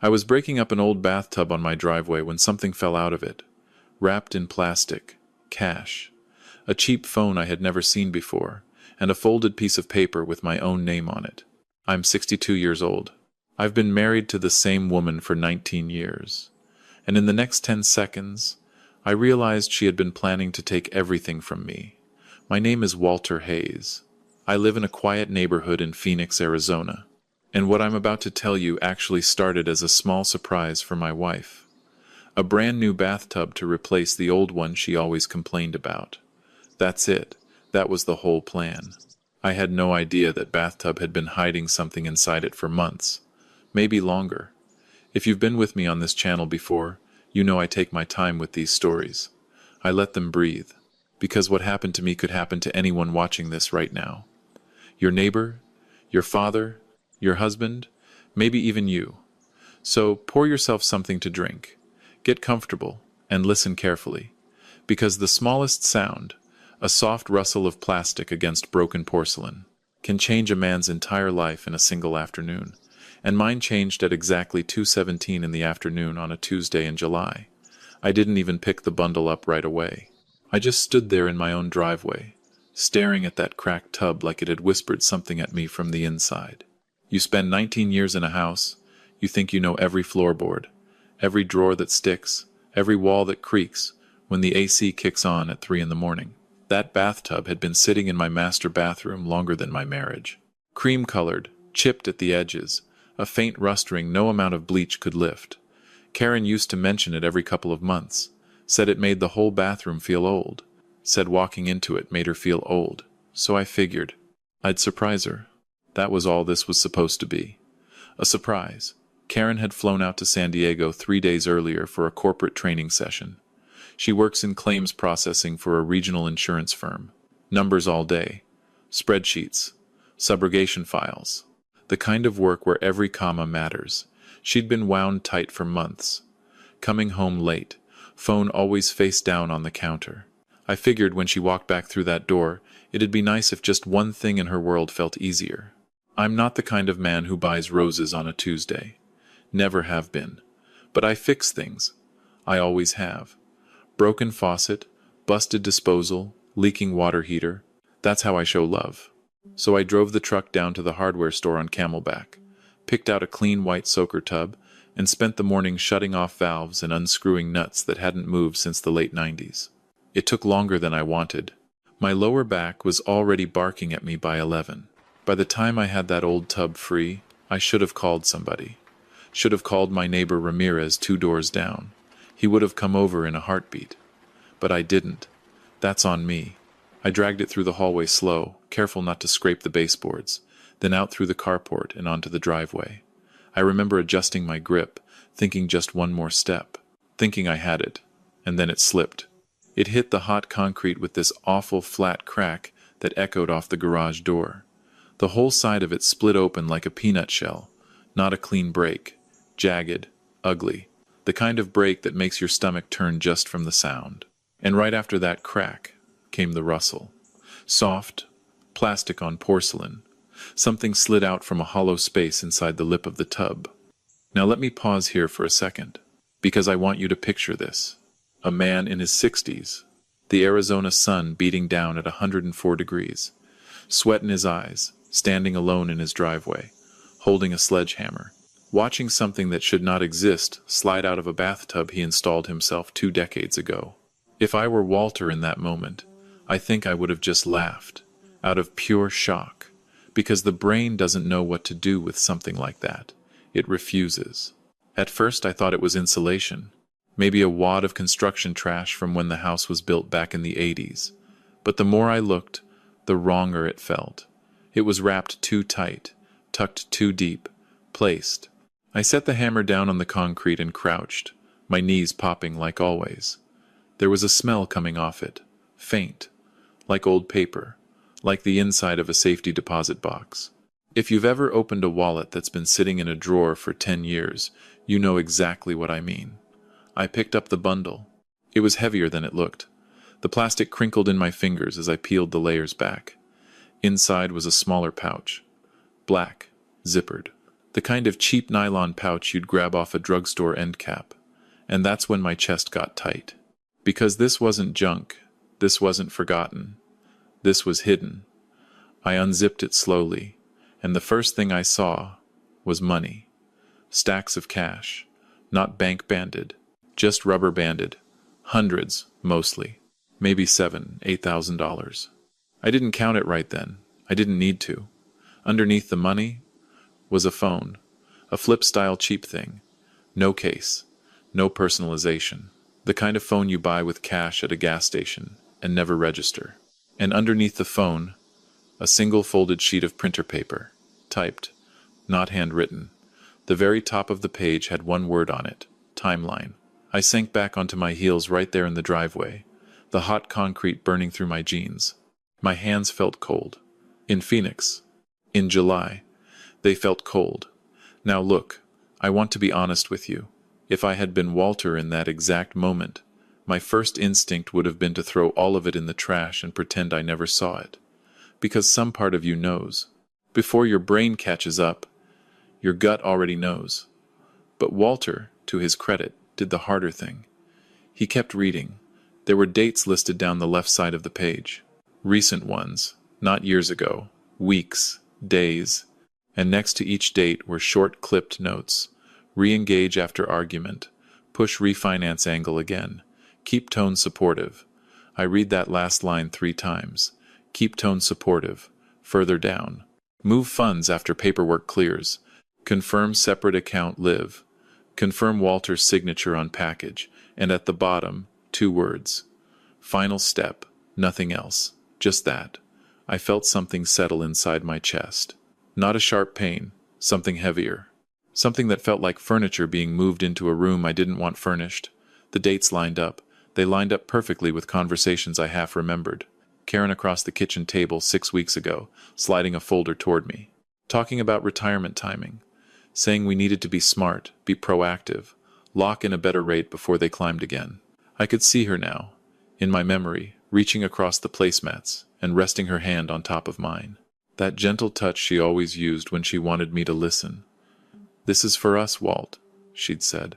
I was breaking up an old bathtub on my driveway when something fell out of it, wrapped in plastic, cash, a cheap phone I had never seen before, and a folded piece of paper with my own name on it. I'm 62 years old. I've been married to the same woman for 19 years. And in the next 10 seconds, I realized she had been planning to take everything from me. My name is Walter Hayes. I live in a quiet neighborhood in Phoenix, Arizona. And what I'm about to tell you actually started as a small surprise for my wife. A brand new bathtub to replace the old one she always complained about. That's it. That was the whole plan. I had no idea that Bathtub had been hiding something inside it for months, maybe longer. If you've been with me on this channel before, you know I take my time with these stories. I let them breathe, because what happened to me could happen to anyone watching this right now. Your neighbor, your father, your husband, maybe even you. So pour yourself something to drink, get comfortable, and listen carefully, because the smallest sound, a soft rustle of plastic against broken porcelain, can change a man's entire life in a single afternoon. And mine changed at exactly 2:17 in the afternoon on a Tuesday in July. I didn't even pick the bundle up right away. I just stood there in my own driveway, staring at that cracked tub like it had whispered something at me from the inside. You spend 19 years in a house, you think you know every floorboard, every drawer that sticks, every wall that creaks, when the AC kicks on at 3 in the morning. That bathtub had been sitting in my master bathroom longer than my marriage. Cream-colored, chipped at the edges, a faint rust-ring no amount of bleach could lift. Karen used to mention it every couple of months, said it made the whole bathroom feel old, said walking into it made her feel old. So I figured I'd surprise her. That was all this was supposed to be. A surprise. Karen had flown out to San Diego 3 days earlier for a corporate training session. She works in claims processing for a regional insurance firm. Numbers all day. Spreadsheets. Subrogation files. The kind of work where every comma matters. She'd been wound tight for months. Coming home late. Phone always face down on the counter. I figured when she walked back through that door, it'd be nice if just one thing in her world felt easier. I'm not the kind of man who buys roses on a Tuesday. Never have been. But I fix things. I always have. Broken faucet, busted disposal, leaking water heater. That's how I show love. So I drove the truck down to the hardware store on Camelback, picked out a clean white soaker tub, and spent the morning shutting off valves and unscrewing nuts that hadn't moved since the late 90s. It took longer than I wanted. My lower back was already barking at me by 11. By the time I had that old tub free, I should have called somebody. Should have called my neighbor Ramirez 2 doors down. He would have come over in a heartbeat. But I didn't. That's on me. I dragged it through the hallway slow, careful not to scrape the baseboards, then out through the carport and onto the driveway. I remember adjusting my grip, thinking just one more step, thinking I had it, and then it slipped. It hit the hot concrete with this awful flat crack that echoed off the garage door. The whole side of it split open like a peanut shell, not a clean break, jagged, ugly. The kind of break that makes your stomach turn just from the sound. And right after that crack came the rustle. Soft, plastic on porcelain. Something slid out from a hollow space inside the lip of the tub. Now let me pause here for a second, because I want you to picture this. A man in his 60s, the Arizona sun beating down at 104 degrees, sweat in his eyes, standing alone in his driveway, holding a sledgehammer, watching something that should not exist slide out of a bathtub he installed himself 2 decades ago. If I were Walter in that moment, I think I would have just laughed, out of pure shock, because the brain doesn't know what to do with something like that. It refuses. At first I thought it was insulation, maybe a wad of construction trash from when the house was built back in the 80s. But the more I looked, the wronger it felt. It was wrapped too tight, tucked too deep, placed. I set the hammer down on the concrete and crouched, my knees popping like always. There was a smell coming off it, faint, like old paper, like the inside of a safety deposit box. If you've ever opened a wallet that's been sitting in a drawer for 10 years, you know exactly what I mean. I picked up the bundle. It was heavier than it looked. The plastic crinkled in my fingers as I peeled the layers back. Inside was a smaller pouch. Black, zippered. The kind of cheap nylon pouch you'd grab off a drugstore end cap. And that's when my chest got tight. Because this wasn't junk. This wasn't forgotten. This was hidden. I unzipped it slowly, and the first thing I saw was money. Stacks of cash. Not bank banded. Just rubber banded. Hundreds, mostly. Maybe $7,000, $8,000. I didn't count it right then. I didn't need to. Underneath the money was a phone. A flip-style cheap thing. No case. No personalization. The kind of phone you buy with cash at a gas station and never register. And underneath the phone, a single folded sheet of printer paper. Typed. Not handwritten. The very top of the page had one word on it. Timeline. I sank back onto my heels right there in the driveway, the hot concrete burning through my jeans. My hands felt cold. In Phoenix. In July. They felt cold. Now look, I want to be honest with you. If I had been Walter in that exact moment, my first instinct would have been to throw all of it in the trash and pretend I never saw it. Because some part of you knows. Before your brain catches up, your gut already knows. But Walter, to his credit, did the harder thing. He kept reading. There were dates listed down the left side of the page. Recent ones, not years ago, weeks, days, and next to each date were short clipped notes. Re-engage after argument. Push refinance angle again. Keep tone supportive. I read that last line 3 times. Keep tone supportive. Further down. Move funds after paperwork clears. Confirm separate account live. Confirm Walter's signature on package. And at the bottom, 2 words. Final step. Nothing else. Just that. I felt something settle inside my chest. Not a sharp pain. Something heavier. Something that felt like furniture being moved into a room I didn't want furnished. The dates lined up. They lined up perfectly with conversations I half remembered. Karen across the kitchen table 6 weeks ago, sliding a folder toward me. Talking about retirement timing. Saying we needed to be smart, be proactive, lock in a better rate before they climbed again. I could see her now, in my memory, reaching across the placemats and resting her hand on top of mine. That gentle touch she always used when she wanted me to listen. "This is for us, Walt," she'd said.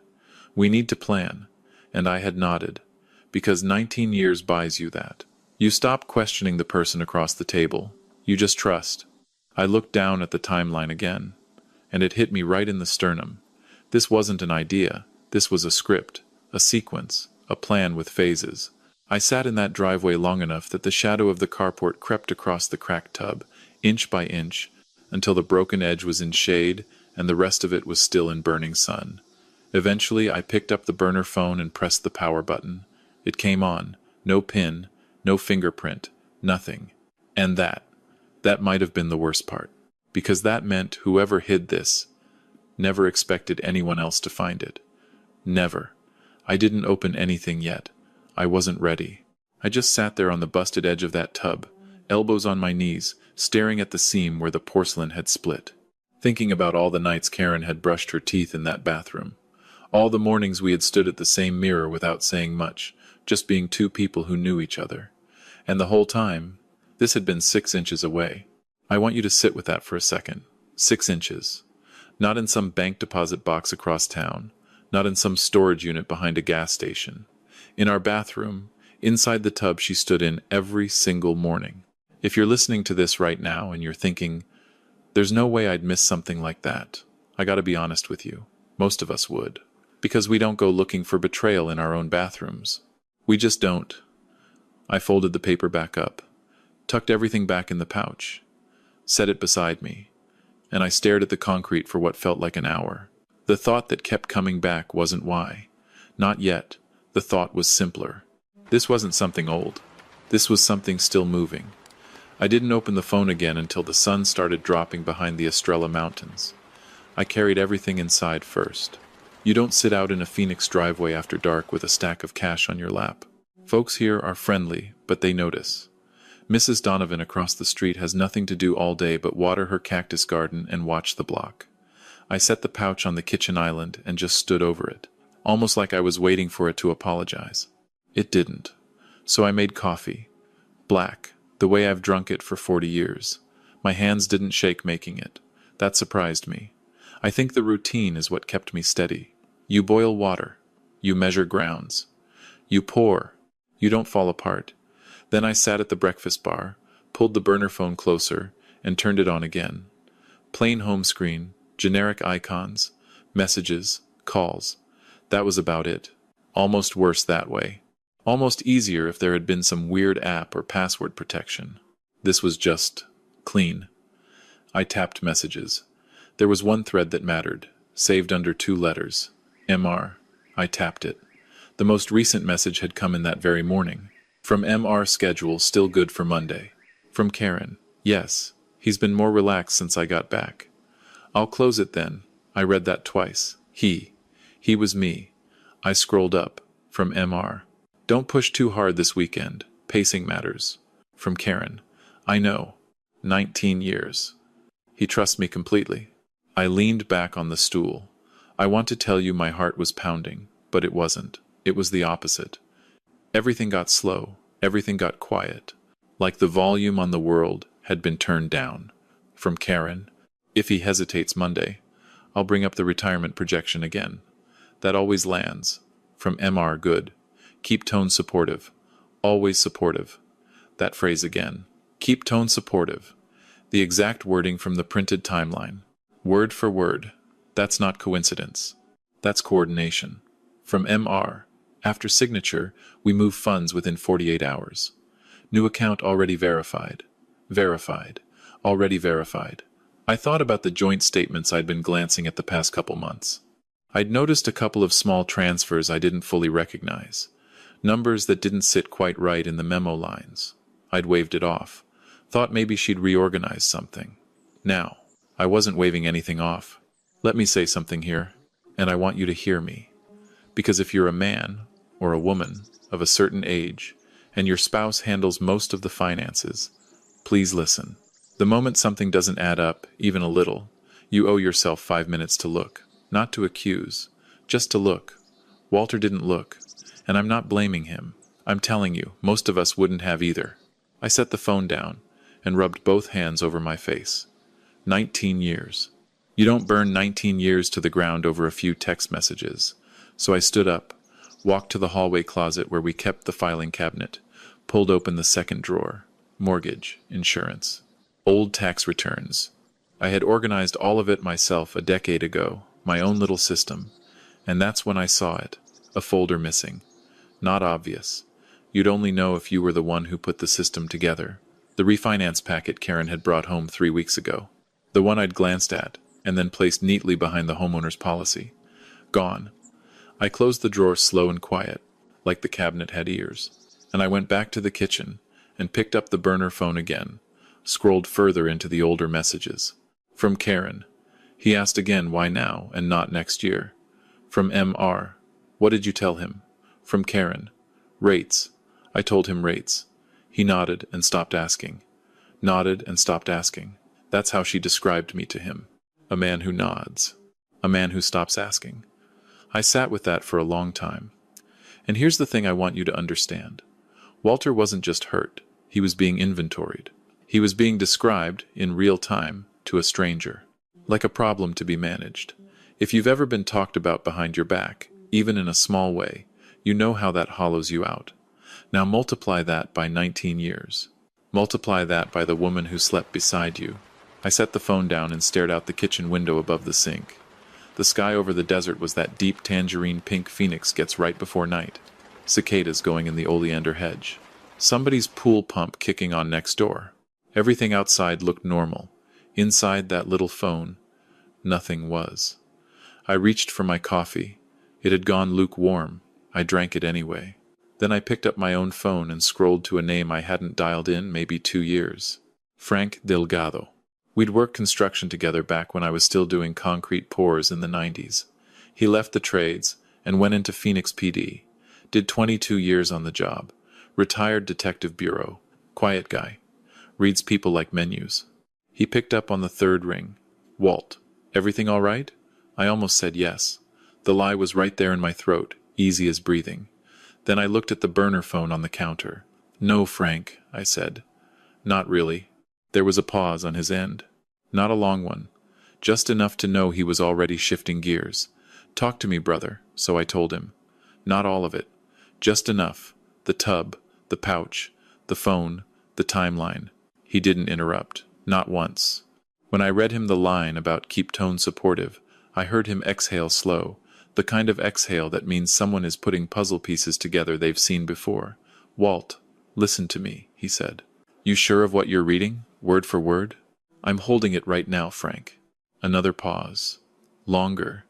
"We need to plan." And I had nodded. Because 19 years buys you that. You stop questioning the person across the table. You just trust. I looked down at the timeline again, and it hit me right in the sternum. This wasn't an idea. This was a script, a sequence, a plan with phases. I sat in that driveway long enough that the shadow of the carport crept across the cracked tub, inch by inch, until the broken edge was in shade and the rest of it was still in burning sun. Eventually, I picked up the burner phone and pressed the power button. It came on. No pin, no fingerprint, nothing. And that might have been the worst part. Because that meant whoever hid this never expected anyone else to find it. Never. I didn't open anything yet. I wasn't ready. I just sat there on the busted edge of that tub, elbows on my knees, staring at the seam where the porcelain had split. Thinking about all the nights Karen had brushed her teeth in that bathroom. All the mornings we had stood at the same mirror without saying much, just being 2 people who knew each other. And the whole time, this had been 6 inches away. I want you to sit with that for a second. 6 inches. Not in some bank deposit box across town. Not in some storage unit behind a gas station. In our bathroom, inside the tub she stood in every single morning. If you're listening to this right now and you're thinking, there's no way I'd miss something like that, I gotta be honest with you. Most of us would. Because we don't go looking for betrayal in our own bathrooms. We just don't. I folded the paper back up, tucked everything back in the pouch, set it beside me, and I stared at the concrete for what felt like an hour. The thought that kept coming back wasn't why. Not yet. The thought was simpler. This wasn't something old. This was something still moving. I didn't open the phone again until the sun started dropping behind the Estrella Mountains. I carried everything inside first. You don't sit out in a Phoenix driveway after dark with a stack of cash on your lap. Folks here are friendly, but they notice. Mrs. Donovan across the street has nothing to do all day but water her cactus garden and watch the block. I set the pouch on the kitchen island and just stood over it, almost like I was waiting for it to apologize. It didn't. So I made coffee. Black, the way I've drunk it for 40 years. My hands didn't shake making it. That surprised me. I think the routine is what kept me steady. You boil water. You measure grounds. You pour. You don't fall apart. Then I sat at the breakfast bar, pulled the burner phone closer, and turned it on again. Plain home screen, generic icons, messages, calls. That was about it. Almost worse that way. Almost easier if there had been some weird app or password protection. This was just clean. I tapped messages. There was one thread that mattered, saved under 2 letters. MR. I tapped it. The most recent message had come in that very morning. From MR, schedule still good for Monday. From Karen. Yes, he's been more relaxed since I got back. I'll close it then. I read that twice. He was me. I scrolled up. From MR. Don't push too hard this weekend. Pacing matters. From Karen. I know. 19 years. He trusts me completely. I leaned back on the stool. I want to tell you my heart was pounding, but it wasn't. It was the opposite. Everything got slow. Everything got quiet. Like the volume on the world had been turned down. From Karen. If he hesitates Monday, I'll bring up the retirement projection again. That always lands. From MR. Good. Keep tone supportive. Always supportive. That phrase again. Keep tone supportive. The exact wording from the printed timeline. Word for word. That's not coincidence. That's coordination. From MR. After signature, we move funds within 48 hours. New account already verified. Verified. Already verified. I thought about the joint statements I'd been glancing at the past couple months. I'd noticed a couple of small transfers I didn't fully recognize. Numbers that didn't sit quite right in the memo lines. I'd waved it off. Thought maybe she'd reorganize something. Now, I wasn't waving anything off. Let me say something here, and I want you to hear me. Because if you're a man, or a woman, of a certain age, and your spouse handles most of the finances, please listen. The moment something doesn't add up, even a little, you owe yourself 5 minutes to look. Not to accuse, just to look. Walter didn't look, and I'm not blaming him. I'm telling you, most of us wouldn't have either. I set the phone down and rubbed both hands over my face. 19 years. You don't burn 19 years to the ground over a few text messages. So I stood up, walked to the hallway closet where we kept the filing cabinet, pulled open the second drawer. Mortgage, insurance, old tax returns. I had organized all of it myself a decade ago, my own little system. And that's when I saw it, a folder missing. Not obvious. You'd only know if you were the one who put the system together. The refinance packet Karen had brought home 3 weeks ago. The one I'd glanced at, and then placed neatly behind the homeowner's policy. Gone. I closed the drawer slow and quiet, like the cabinet had ears, and I went back to the kitchen and picked up the burner phone again, scrolled further into the older messages. From Karen. He asked again why now and not next year. From MR. What did you tell him? From Karen. Rates. I told him rates. He nodded and stopped asking. Nodded and stopped asking. That's how she described me to him. A man who nods. A man who stops asking. I sat with that for a long time. And here's the thing I want you to understand. Walter wasn't just hurt. He was being inventoried. He was being described, in real time, to a stranger. Like a problem to be managed. If you've ever been talked about behind your back, even in a small way, you know how that hollows you out. Now multiply that by 19 years. Multiply that by the woman who slept beside you. I set the phone down and stared out the kitchen window above the sink. The sky over the desert was that deep tangerine pink phoenix gets right before night. Cicadas going in the oleander hedge. Somebody's pool pump kicking on next door. Everything outside looked normal. Inside that little phone, nothing was. I reached for my coffee. It had gone lukewarm. I drank it anyway. Then I picked up my own phone and scrolled to a name I hadn't dialed in maybe 2 years. Frank Delgado. We'd worked construction together back when I was still doing concrete pours in the 90s. He left the trades and went into Phoenix PD. Did 22 years on the job. Retired detective bureau. Quiet guy. Reads people like menus. He picked up on the third ring. Walt. Everything all right? I almost said yes. The lie was right there in my throat, easy as breathing. Then I looked at the burner phone on the counter. No, Frank, I said. Not really. There was a pause on his end. Not a long one. just enough to know he was already shifting gears. "Talk to me, brother," so I told him. "Not all of it. Just enough. The tub, the pouch, the phone, the timeline." He didn't interrupt. Not once. When I read him the line about keep tone supportive, I heard him exhale slow, the kind of exhale that means someone is putting puzzle pieces together they've seen before. "Walt, listen to me," he said. "You sure of what you're reading, word for word?" "I'm holding it right now, Frank." Another pause. Longer.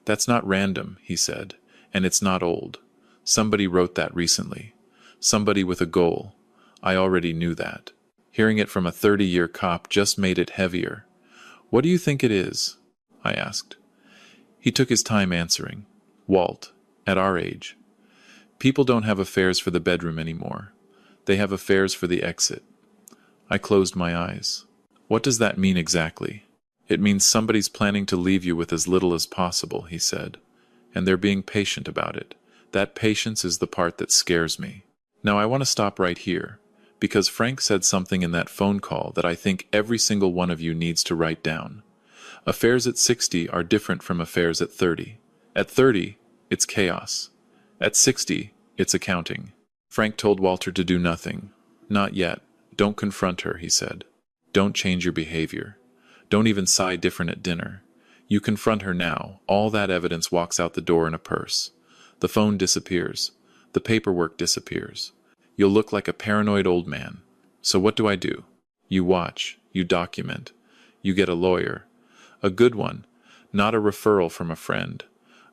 "That's not random," he said, "and it's not old. Somebody wrote that recently. Somebody with a goal. I already knew that. Hearing it from a 30-year cop just made it heavier." "What do you think it is?" I asked. He took his time answering. "Walt, at our age, people don't have affairs for the bedroom anymore. They have affairs for the exit." I closed my eyes. "What does that mean exactly?" "It means somebody's planning to leave you with as little as possible," he said. "And they're being patient about it. That patience is the part that scares me." Now I want to stop right here, because Frank said something in that phone call that I think every single one of you needs to write down. Affairs at 60 are different from affairs at 30. At 30, it's chaos. At 60, it's accounting. Frank told Walter to do nothing. "Not yet. Don't confront her," he said. "Don't change your behavior. Don't even sigh different at dinner. You confront her now, all that evidence walks out the door in a purse. The phone disappears. The paperwork disappears. You'll look like a paranoid old man. So what do? You watch, you document, you get a lawyer. A good one, not a referral from a friend.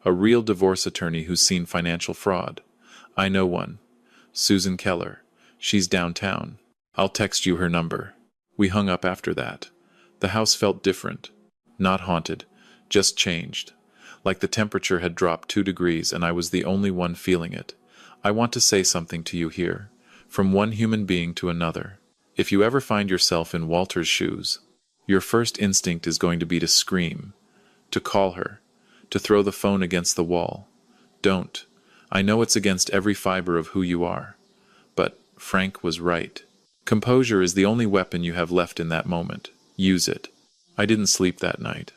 A real divorce attorney who's seen financial fraud. I know one. Susan Keller. She's downtown. I'll text you her number." We hung up after that. The house felt different. Not haunted, just changed. Like the temperature had dropped 2 degrees and I was the only one feeling it. I want to say something to you here, from one human being to another. If you ever find yourself in Walter's shoes, your first instinct is going to be to scream, to call her, to throw the phone against the wall. Don't. I know it's against every fiber of who you are. But Frank was right. Composure is the only weapon you have left in that moment. Use it. I didn't sleep that night.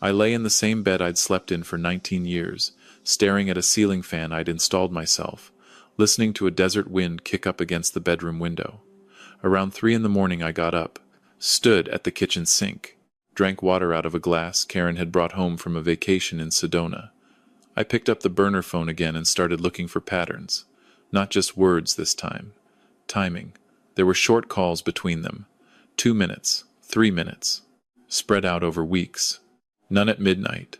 I lay in the same bed I'd slept in for 19 years, staring at a ceiling fan I'd installed myself, listening to a desert wind kick up against the bedroom window. Around 3 in the morning I got up, stood at the kitchen sink, drank water out of a glass Karen had brought home from a vacation in Sedona. I picked up the burner phone again and started looking for patterns. Not just words this time. Timing. There were short calls between them. 2 minutes, 3 minutes. Spread out over weeks. None at midnight.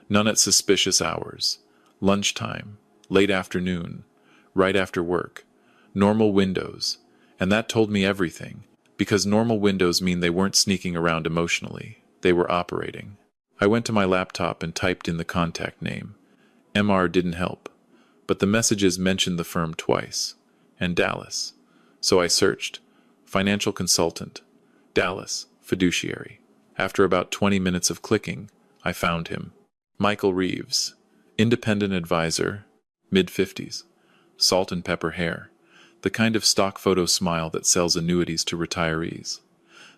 None at suspicious hours. Lunchtime. Late afternoon. Right after work. Normal windows. And that told me everything. Because normal windows mean they weren't sneaking around emotionally. They were operating. I went to my laptop and typed in the contact name. MR didn't help. But the messages mentioned the firm twice. And Dallas. So I searched. Financial consultant. Dallas. Fiduciary. After about 20 minutes of clicking, I found him. Michael Reeves. Independent advisor. Mid-50s. Salt and pepper hair. The kind of stock photo smile that sells annuities to retirees.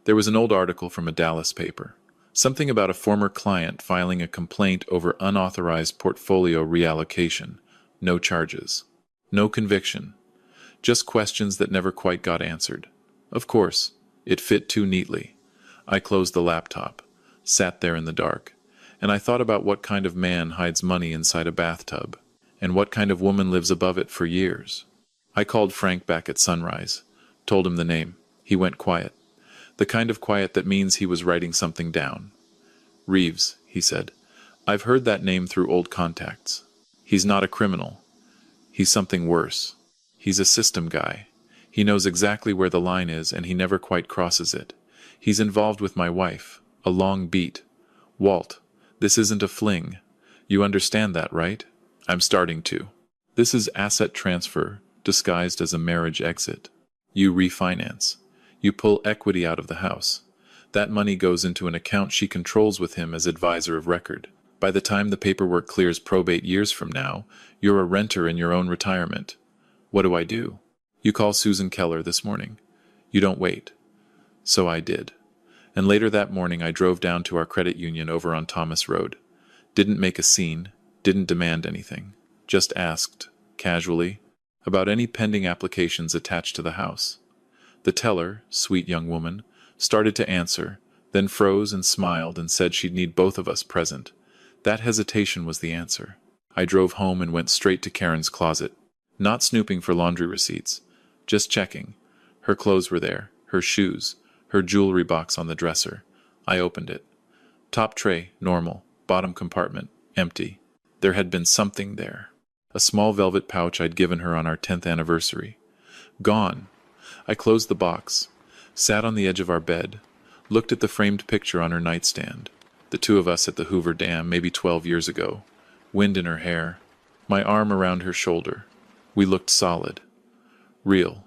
There was an old article from a Dallas paper. Something about a former client filing a complaint over unauthorized portfolio reallocation. No charges. No conviction. Just questions that never quite got answered. Of course, it fit too neatly. I closed the laptop, sat there in the dark, and I thought about what kind of man hides money inside a bathtub, and what kind of woman lives above it for years. I called Frank back at sunrise, told him the name. He went quiet. The kind of quiet that means he was writing something down. "Reeves," he said. "I've heard that name through old contacts. He's not a criminal. He's something worse. He's a system guy. He knows exactly where the line is and he never quite crosses it. He's involved with my wife. A long beat. Walt, this isn't a fling. You understand that, right? I'm starting to. This is asset transfer disguised as a marriage exit. You refinance. You pull equity out of the house. That money goes into an account she controls with him as advisor of record. By the time the paperwork clears probate years from now, you're a renter in your own retirement. What do? You call Susan Keller this morning. You don't wait. So I did. And later that morning I drove down to our credit union over on Thomas Road. Didn't make a scene, didn't demand anything. Just asked, casually, about any pending applications attached to the house. The teller, sweet young woman, started to answer, then froze and smiled and said she'd need both of us present. That hesitation was the answer. I drove home and went straight to Karen's closet. Not snooping for laundry receipts, just checking. Her clothes were there, her shoes, her jewelry box on the dresser. I opened it. Top tray, normal. Bottom compartment, empty. There had been something there. A small velvet pouch I'd given her on our 10th anniversary. Gone. I closed the box, sat on the edge of our bed, looked at the framed picture on her nightstand. The two of us at the Hoover Dam, maybe 12 years ago. Wind in her hair. My arm around her shoulder. We looked solid. Real.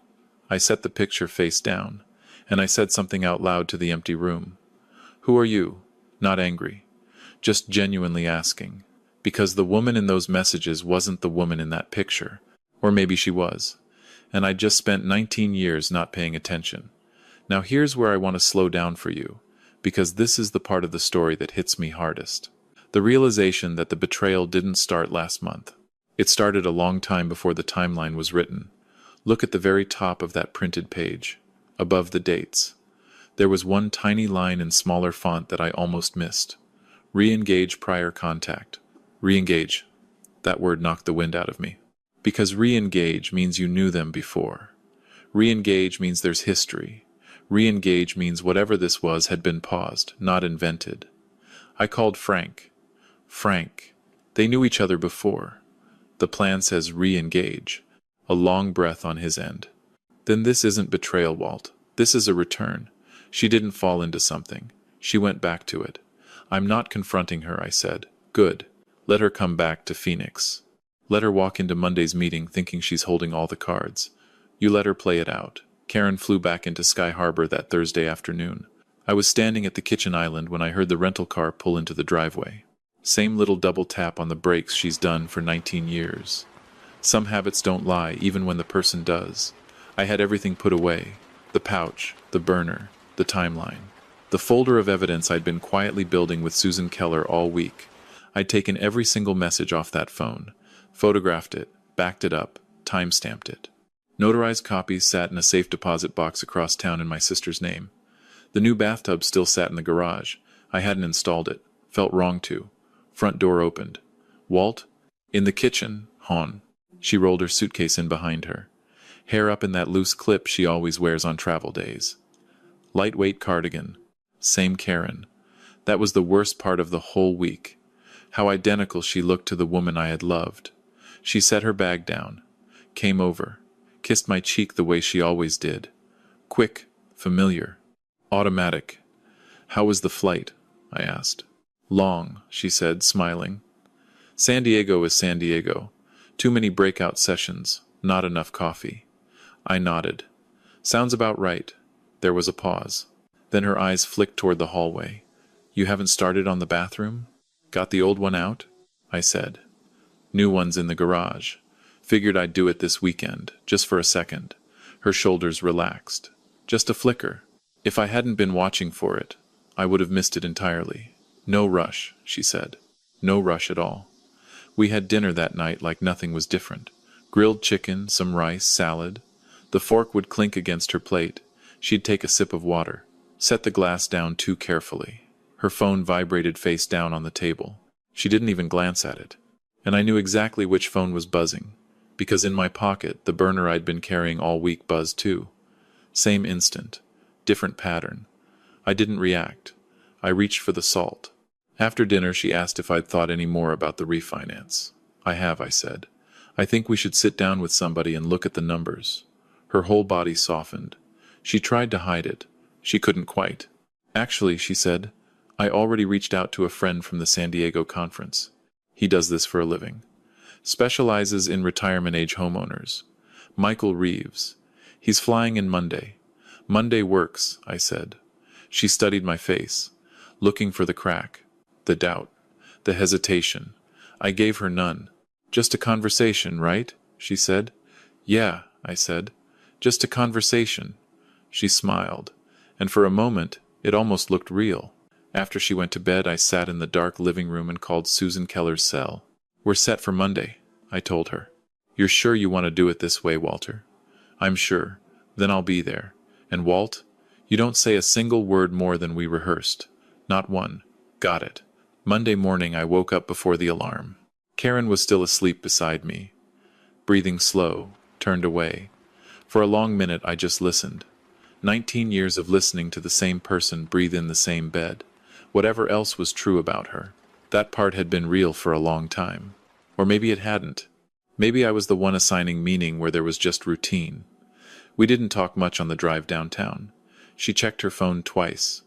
I set the picture face down, and I said something out loud to the empty room. Who are you? Not angry. Just genuinely asking. Because the woman in those messages wasn't the woman in that picture. Or maybe she was. And I'd just spent 19 years not paying attention. Now here's where I want to slow down for you, because this is the part of the story that hits me hardest. The realization that the betrayal didn't start last month. It started a long time before the timeline was written. Look at the very top of that printed page, above the dates. There was one tiny line in smaller font that I almost missed. Re-engage prior contact. Re-engage. That word knocked the wind out of me. Because re-engage means you knew them before. Re-engage means there's history. Re-engage means whatever this was had been paused, not invented. I called Frank. Frank. They knew each other before. The plan says re-engage. A long breath on his end. Then this isn't betrayal, Walt. This is a return. She didn't fall into something. She went back to it. I'm not confronting her, I said. Good. Let her come back to Phoenix. Let her walk into Monday's meeting thinking she's holding all the cards. You let her play it out. Karen flew back into Sky Harbor that Thursday afternoon. I was standing at the kitchen island when I heard the rental car pull into the driveway. Same little double tap on the brakes she's done for 19 years. Some habits don't lie, even when the person does. I had everything put away. The pouch, the burner, the timeline. The folder of evidence I'd been quietly building with Susan Keller all week. I'd taken every single message off that phone, photographed it, backed it up, time-stamped it. Notarized copies sat in a safe deposit box across town in my sister's name. The new bathtub still sat in the garage. I hadn't installed it. Felt wrong to. Front door opened. Walt? In the kitchen, Hon. She rolled her suitcase in behind her. Hair up in that loose clip she always wears on travel days. Lightweight cardigan. Same Karen. That was the worst part of the whole week. How identical she looked to the woman I had loved. She set her bag down. Came over. Kissed my cheek the way she always did. Quick. Familiar. Automatic. How was the flight? I asked. Long, she said, smiling. San Diego is San Diego. Too many breakout sessions. Not enough coffee. I nodded. Sounds about right. There was a pause. Then her eyes flicked toward the hallway. You haven't started on the bathroom? Got the old one out? I said. New one's in the garage. Figured I'd do it this weekend, just for a second. Her shoulders relaxed. Just a flicker. If I hadn't been watching for it, I would have missed it entirely. No rush, she said. No rush at all. We had dinner that night like nothing was different. Grilled chicken, some rice, salad. The fork would clink against her plate. She'd take a sip of water. Set the glass down too carefully. Her phone vibrated face down on the table. She didn't even glance at it. And I knew exactly which phone was buzzing, because in my pocket the burner I'd been carrying all week buzzed too. Same instant. Different pattern. I didn't react. I reached for the salt. After dinner she asked if I'd thought any more about the refinance. I have, I said. I think we should sit down with somebody and look at the numbers. Her whole body softened. She tried to hide it. She couldn't quite. Actually, she said, I already reached out to a friend from the San Diego conference. He does this for a living. Specializes in retirement-age homeowners. Michael Reeves. He's flying in Monday. Monday works, I said. She studied my face, looking for the crack, the doubt, the hesitation. I gave her none. Just a conversation, right? She said. Yeah, I said. Just a conversation. She smiled, and for a moment It almost looked real. After she went to bed, I sat in the dark living room and called Susan Keller's cell. "We're set for Monday," I told her. "You're sure you want to do it this way, Walter?" "I'm sure. Then I'll be there. And Walt, you don't say a single word more than we rehearsed. Not one. Got it." Monday morning I woke up before the alarm. Karen was still asleep beside me, breathing slow, turned away. For a long minute I just listened. 19 years of listening to the same person breathe in the same bed. Whatever else was true about her, that part had been real for a long time. Or maybe it hadn't. Maybe I was the one assigning meaning where there was just routine. We didn't talk much on the drive downtown. She checked her phone twice.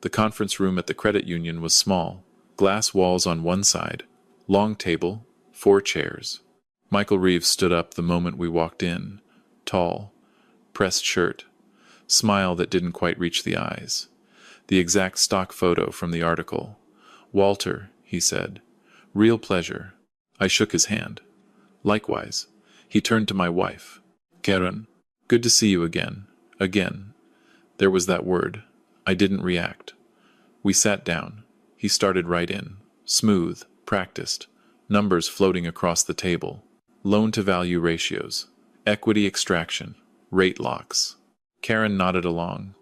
The conference room at the credit union was small. Glass walls on one side. Long table. 4 chairs. Michael Reeves stood up the moment we walked in. Tall. Pressed shirt. Smile that didn't quite reach the eyes. The exact stock photo from the article. "Walter," he said. "Real pleasure." I shook his hand. "Likewise." He turned to my wife. "Karen, good to see you again." Again. There was that word. I didn't react. We sat down. He started right in. Smooth, practiced. Numbers floating across the table. Loan-to-value ratios. Equity extraction. Rate locks. Karen nodded along,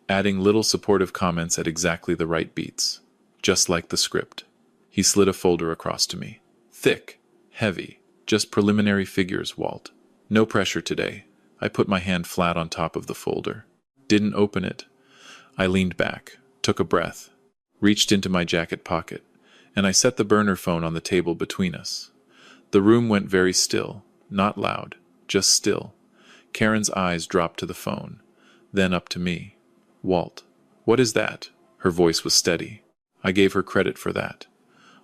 adding little supportive comments at exactly the right beats. Just like the script. He slid a folder across to me. "Thick. Heavy. Just preliminary figures, Walt. No pressure today." I put my hand flat on top of the folder. Didn't open it. I leaned back, took a breath, reached into my jacket pocket, and I set the burner phone on the table between us. The room went very still, not loud, just still. Karen's eyes dropped to the phone, then up to me. "Walt, what is that?" Her voice was steady. I gave her credit for that.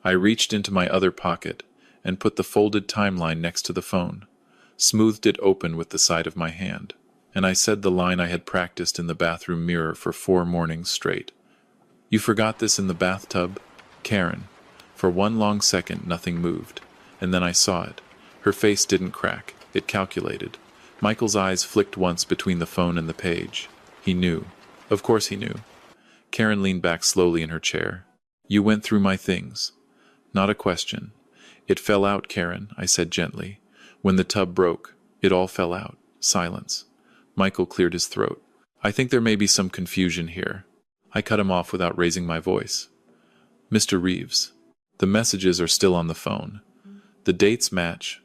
I reached into my other pocket and put the folded timeline next to the phone, smoothed it open with the side of my hand, and I said the line I had practiced in the bathroom mirror for 4 mornings straight. "You forgot this in the bathtub?" Karen. For one long second nothing moved, and then I saw it. Her face didn't crack, it calculated. Michael's eyes flicked once between the phone and the page. He knew. Of course he knew. Karen leaned back slowly in her chair. "You went through my things." "Not a question." "It fell out, Karen," I said gently. "When the tub broke, it all fell out." Silence. Michael cleared his throat. "I think there may be some confusion here." I cut him off without raising my voice. "Mr. Reeves, the messages are still on the phone. The dates match.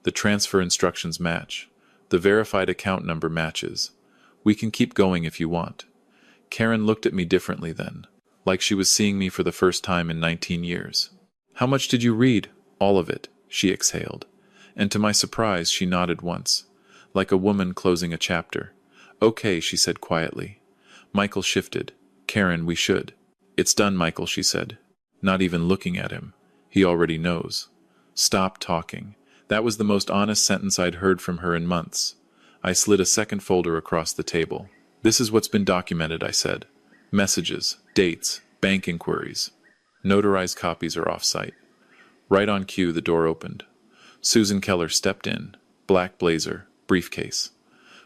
The transfer instructions match. The verified account number matches. We can keep going if you want." Karen looked at me differently then, like she was seeing me for the first time in 19 years. "How much did you read?" "All of it," she exhaled. And to my surprise, she nodded once, like a woman closing a chapter. "Okay," she said quietly. Michael shifted. "Karen, we should." "It's done, Michael," she said, not even looking at him. He already knows. "Stop talking." That was the most honest sentence I'd heard from her in months. I slid a second folder across the table. "This is what's been documented," I said. "Messages, dates, bank inquiries. Notarized copies are off-site." Right on cue, the door opened. Susan Keller stepped in, black blazer, briefcase.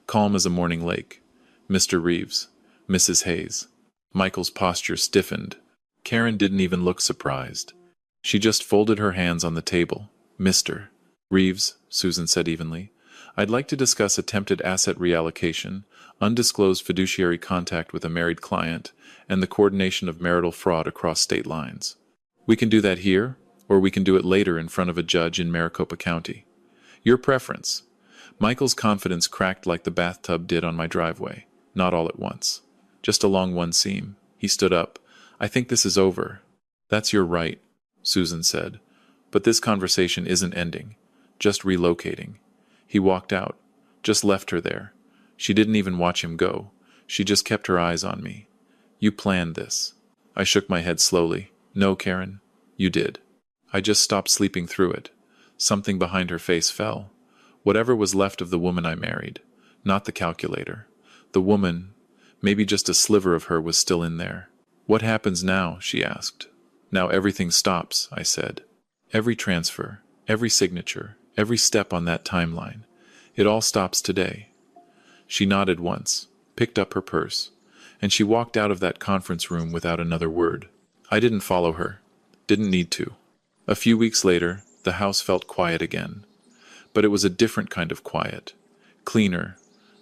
Calm as a morning lake. "Mr. Reeves, Mrs. Hayes." Michael's posture stiffened. Karen didn't even look surprised. She just folded her hands on the table. "Mr. Reeves," Susan said evenly, "I'd like to discuss attempted asset reallocation, undisclosed fiduciary contact with a married client, and the coordination of marital fraud across state lines. We can do that here, or we can do it later in front of a judge in Maricopa County. Your preference." Michael's confidence cracked like the bathtub did on my driveway, not all at once. Just along one seam. He stood up. "I think this is over." "That's your right," Susan said. "But this conversation isn't ending. Just relocating." He walked out, just left her there. She didn't even watch him go. She just kept her eyes on me. "You planned this." I shook my head slowly. "No, Karen, you did." I just stopped sleeping through it. Something behind her face fell. Whatever was left of the woman I married. Not the calculator. The woman, maybe just a sliver of her, was still in there. "What happens now?" she asked. "Now everything stops," I said. "Every transfer, every signature, every step on that timeline. It all stops today." She nodded once, picked up her purse, and she walked out of that conference room without another word. I didn't follow her. Didn't need to. A few weeks later, the house felt quiet again. But it was a different kind of quiet. Cleaner,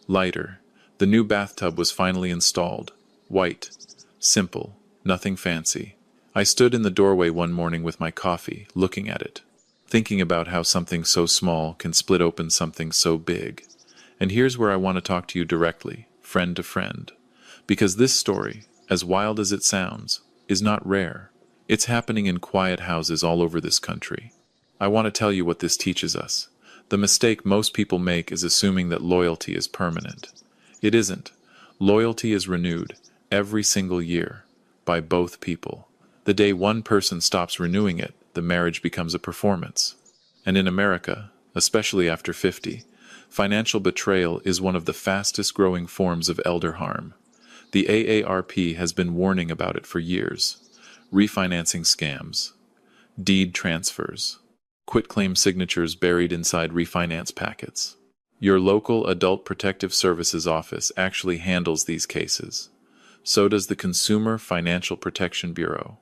lighter. The new bathtub was finally installed. White. Simple. Nothing fancy. I stood in the doorway one morning with my coffee, looking at it, thinking about how something so small can split open something so big. And here's where I want to talk to you directly, friend to friend. Because this story, as wild as it sounds, is not rare. It's happening in quiet houses all over this country. I want to tell you what this teaches us. The mistake most people make is assuming that loyalty is permanent. It isn't. Loyalty is renewed every single year by both people. The day one person stops renewing it, the marriage becomes a performance. And in America, especially after 50, financial betrayal is one of the fastest growing forms of elder harm. The AARP has been warning about it for years. Refinancing scams, deed transfers, quitclaim signatures buried inside refinance packets. Your local Adult Protective Services office actually handles these cases. So does the Consumer Financial Protection Bureau.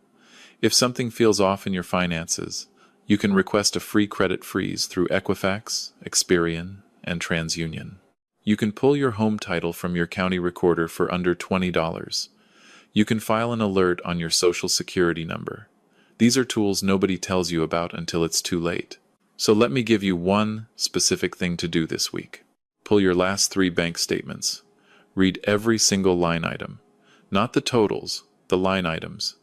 If something feels off in your finances, you can request a free credit freeze through Equifax, Experian, and TransUnion. You can pull your home title from your county recorder for under $20. You can file an alert on your Social Security number. These are tools nobody tells you about until it's too late. So let me give you one specific thing to do this week. Pull your last 3 bank statements. Read every single line item. Not the totals, the line items.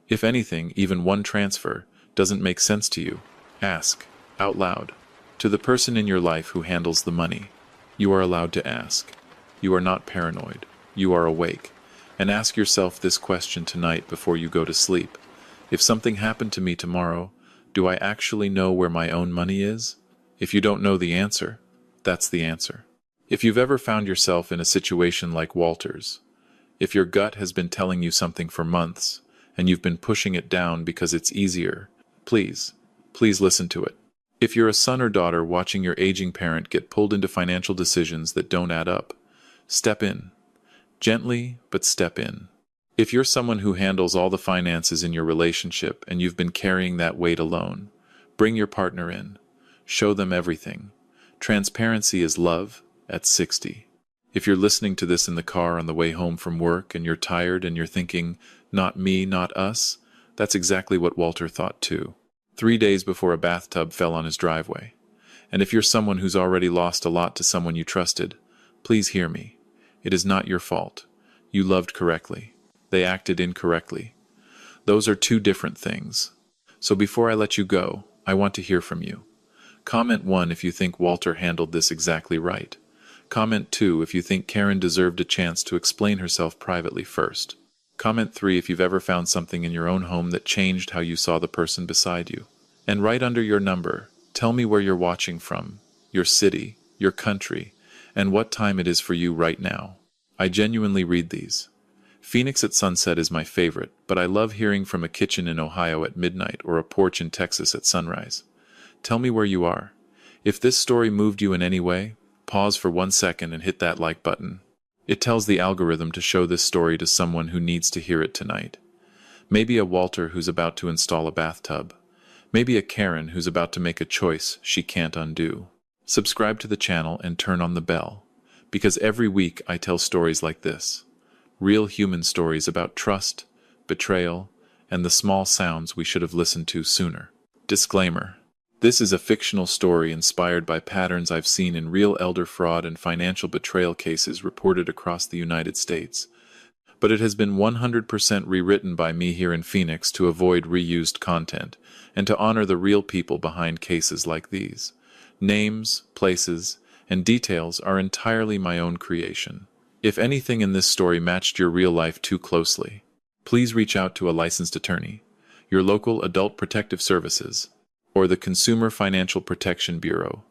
If anything, even one transfer doesn't make sense to you, ask, out loud, to the person in your life who handles the money. You are allowed to ask. You are not paranoid. You are awake. And ask yourself this question tonight before you go to sleep. If something happened to me tomorrow, do I actually know where my own money is? If you don't know the answer, that's the answer. If you've ever found yourself in a situation like Walter's, if your gut has been telling you something for months, and you've been pushing it down because it's easier, please listen to it. If you're a son or daughter watching your aging parent get pulled into financial decisions that don't add up, step in. Gently, but step in. If you're someone who handles all the finances in your relationship and you've been carrying that weight alone, bring your partner in. Show them everything. Transparency is love at 60. If you're listening to this in the car on the way home from work and you're tired and you're thinking, not me, not us, that's exactly what Walter thought too. 3 days before a bathtub fell on his driveway. And if you're someone who's already lost a lot to someone you trusted, please hear me. It is not your fault. You loved correctly. They acted incorrectly. Those are 2 different things. So before I let you go, I want to hear from you. Comment 1 if you think Walter handled this exactly right. Comment 2 if you think Karen deserved a chance to explain herself privately first. Comment 3 if you've ever found something in your own home that changed how you saw the person beside you. And right under your number, tell me where you're watching from, your city, your country, and what time it is for you right now. I genuinely read these. Phoenix at sunset is my favorite, but I love hearing from a kitchen in Ohio at midnight or a porch in Texas at sunrise. Tell me where you are. If this story moved you in any way, pause for 1 second and hit that like button. It tells the algorithm to show this story to someone who needs to hear it tonight. Maybe a Walter who's about to install a bathtub. Maybe a Karen who's about to make a choice she can't undo. Subscribe to the channel and turn on the bell, because every week I tell stories like this. Real human stories about trust, betrayal, and the small sounds we should have listened to sooner. Disclaimer. This is a fictional story inspired by patterns I've seen in real elder fraud and financial betrayal cases reported across the United States. But it has been 100% rewritten by me here in Phoenix to avoid reused content and to honor the real people behind cases like these. Names, places, and details are entirely my own creation. If anything in this story matched your real life too closely, please reach out to a licensed attorney, your local Adult Protective Services, or the Consumer Financial Protection Bureau.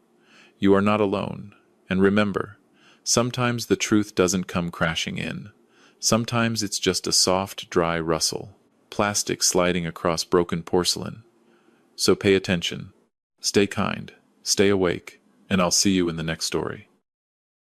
You are not alone, and remember, sometimes the truth doesn't come crashing in. Sometimes it's just a soft, dry rustle, plastic sliding across broken porcelain. So pay attention, stay kind, stay awake, and I'll see you in the next story.